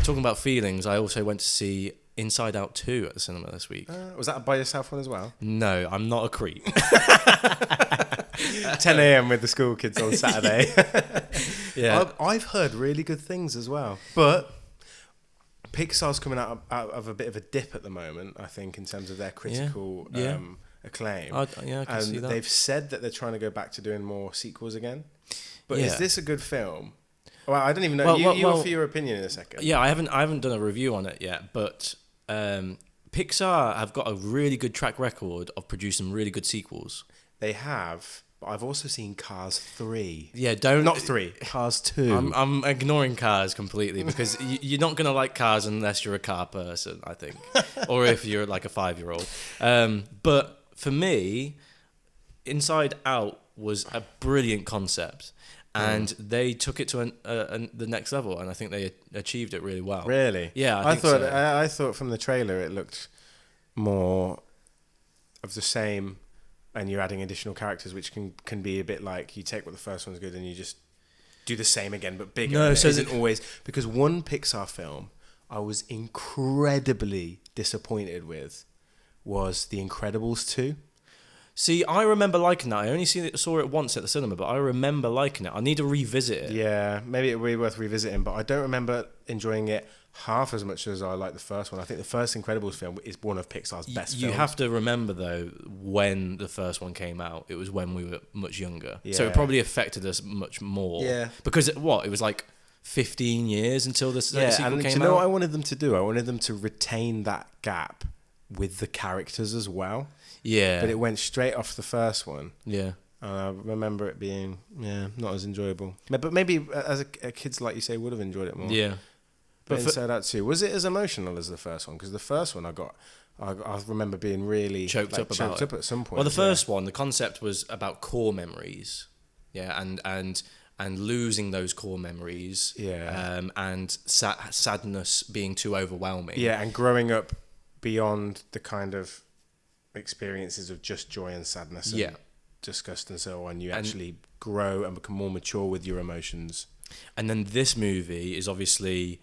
talking about feelings, I also went to see Inside Out 2 at the cinema this week. Was that a by yourself one as well? No, I'm not a creep. 10 a.m. with the school kids on Saturday. Yeah. I've heard really good things as well. But Pixar's coming out of a bit of a dip at the moment, I think, in terms of their critical acclaim. I can see that. They've said that they're trying to go back to doing more sequels again. But Yeah. is this a good film? Well, I don't even know. You offer your opinion in a second. Yeah, I haven't done a review on it yet, but Pixar have got a really good track record of producing really good sequels. They have, but I've also seen Cars 3. Yeah, Not 3, Cars 2. I'm ignoring Cars completely because you're not going to like Cars unless you're a car person, I think. Or if you're like a 5-year-old. But for me, Inside Out was a brilliant concept. And they took it to the next level, and I think they achieved it really well. Really? Yeah, I thought from the trailer it looked more of the same, and you're adding additional characters, which can be a bit like you take what the first one's good and you just do the same again, but bigger. No, so it isn't always, because one Pixar film I was incredibly disappointed with was The Incredibles 2. See, I remember liking that. I only saw it once at the cinema, but I remember liking it. I need to revisit it. Yeah, maybe it would be worth revisiting, but I don't remember enjoying it half as much as I like the first one. I think the first Incredibles film is one of Pixar's best films. You have to remember, though, when the first one came out, it was when we were much younger. Yeah. So it probably affected us much more. Yeah. Because, it was like 15 years until the sequel came out? Do you know what I wanted them to do? I wanted them to retain that gap with the characters as well. Yeah. But it went straight off the first one. Yeah. I remember it being, not as enjoyable. But maybe as a kids, like you say, would have enjoyed it more. Yeah. But Inside Out 2, was it as emotional as the first one? Because the first one I remember being really choked up at some point. Well, the first one, the concept was about core memories. Yeah. And losing those core memories. Yeah. And sadness being too overwhelming. Yeah. And growing up beyond the kind of experiences of just joy and sadness and disgust and so on, you actually grow and become more mature with your emotions. And then this movie is obviously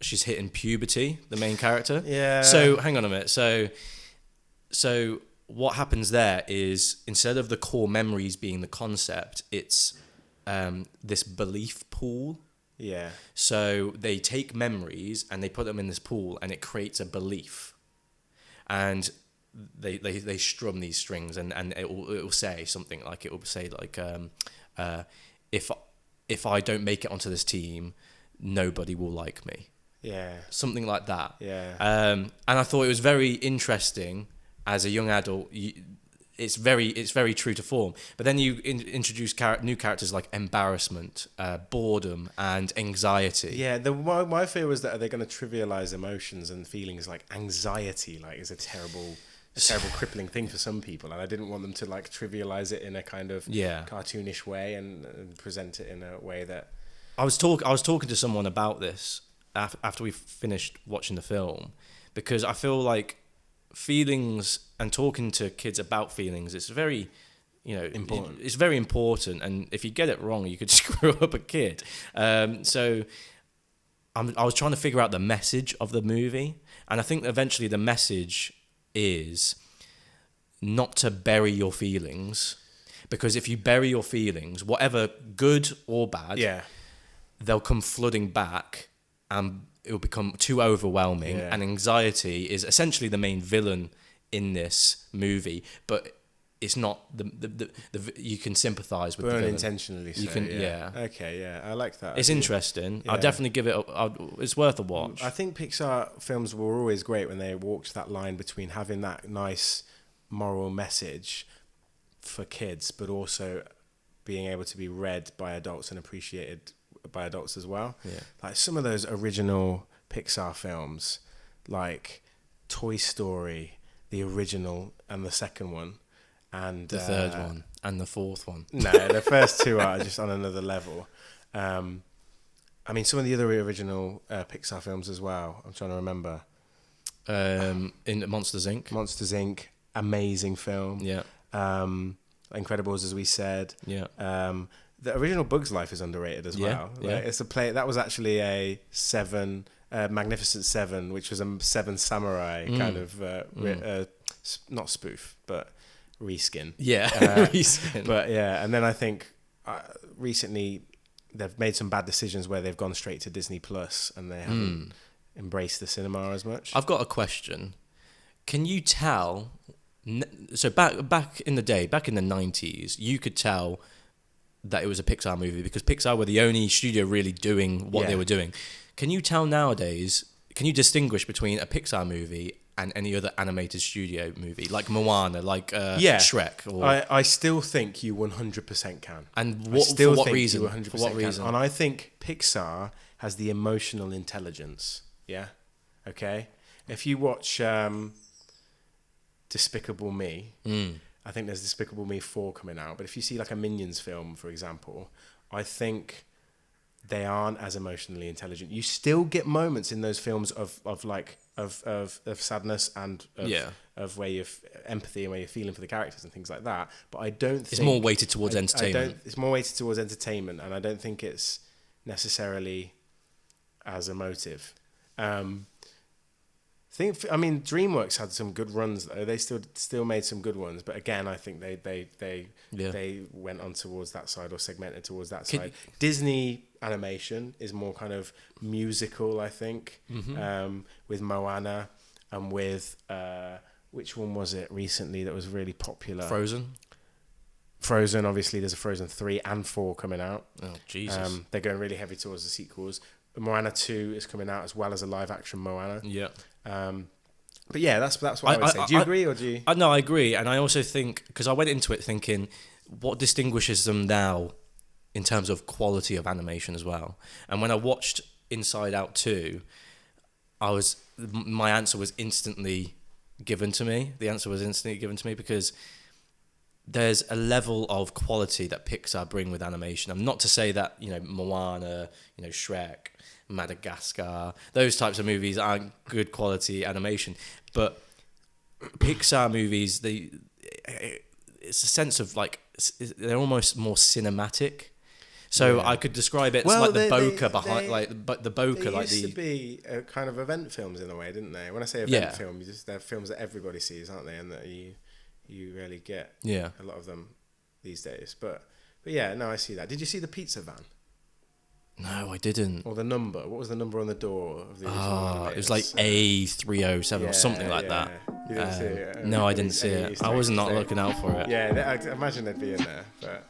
she's hitting puberty, the main character. Yeah. So hang on a minute. So what happens there is instead of the core memories being the concept, it's this belief pool. Yeah. So they take memories and they put them in this pool, and it creates a belief. And they strum these strings, and it will say something like, if I don't make it onto this team, nobody will like me. Yeah. Something like that. Yeah. And I thought it was very interesting as a young adult. It's very true to form. But then you introduce new characters like embarrassment, boredom, and anxiety. Yeah. My fear was that are they going to trivialize emotions and feelings like anxiety? Like is a terrible crippling thing for some people, and I didn't want them to like trivialize it in a kind of cartoonish way and present it in a way that. I was talking to someone about this after we finished watching the film, because I feel like feelings and talking to kids about feelings, it's very, important. It's very important, and if you get it wrong, you could screw up a kid. So I was trying to figure out the message of the movie, and I think eventually the message is not to bury your feelings, because if you bury your feelings, whatever good or bad, they'll come flooding back and it'll become too overwhelming. And anxiety is essentially the main villain in this movie, but it's not the you can sympathize with the villain intentionally. So, you can okay, I like that. It's interesting. I'll definitely give it it's worth a watch. I think Pixar films were always great when they walked that line between having that nice moral message for kids, but also being able to be read by adults and appreciated by adults as well. Like some of those original Pixar films, like Toy Story, the original and the second one, and the third one and the fourth one. No, the first two are just on another level. I mean, some of the other original Pixar films as well. I'm trying to remember. In Monsters Inc. Monsters Inc. Amazing film. Yeah. Incredibles, as we said. Yeah. The original Bug's Life is underrated as well. Yeah. It's a play that was actually a 7 Magnificent Seven, which was a Seven Samurai kind of not spoof, but reskin. Yeah, reskin. But yeah, and then I think recently they've made some bad decisions where they've gone straight to Disney Plus and they haven't embraced the cinema as much. I've got a question. Can you tell? So back in the day, back in the 90s, you could tell that it was a Pixar movie because Pixar were the only studio really doing what they were doing. Can you tell nowadays, can you distinguish between a Pixar movie and any other animated studio movie, like Moana, like Shrek? Or... I still think you 100% can. And for what reason? You 100% for what reason? Can. And I think Pixar has the emotional intelligence. Yeah? Okay? If you watch Despicable Me... I think there's Despicable Me 4 coming out. But if you see like a Minions film, for example, I think they aren't as emotionally intelligent. You still get moments in those films of sadness and of where you've empathy and where you're feeling for the characters and things like that. But I don't think... It's more weighted towards entertainment. It's more weighted towards entertainment, and I don't think it's necessarily as emotive. DreamWorks had some good runs though. They still made some good ones, but again, I think they went on towards that side or segmented towards that side. Disney animation is more kind of musical, I think, with Moana and with which one was it recently that was really popular? Frozen, obviously, there's a Frozen 3 and 4 coming out. Oh, Jesus. They're going really heavy towards the sequels. Moana 2 is coming out as well as a live action Moana. Yeah. But yeah, that's what I would say. Do you agree or do you? No, I agree. And I also think, because I went into it thinking, what distinguishes them now in terms of quality of animation as well? And when I watched Inside Out 2, my answer was instantly given to me. The answer was instantly given to me because there's a level of quality that Pixar bring with animation. And not to say that, Moana, Shrek, Madagascar, those types of movies aren't good quality animation, but Pixar movies, it's a sense of like they're almost more cinematic. So I could describe it as the bokeh behind, the bokeh, like used to be kind of event films in a way, didn't they? When I say event film, they're films that everybody sees, aren't they? And that you rarely get a lot of them these days. But yeah, no, I see that. Did you see the Pizza Van? No, I didn't. Or the number. What was the number on the door of the original? It was like A307 or something like that. You didn't see it? No, I didn't see it. I was not looking out for it. Yeah, I imagine they'd be in there. But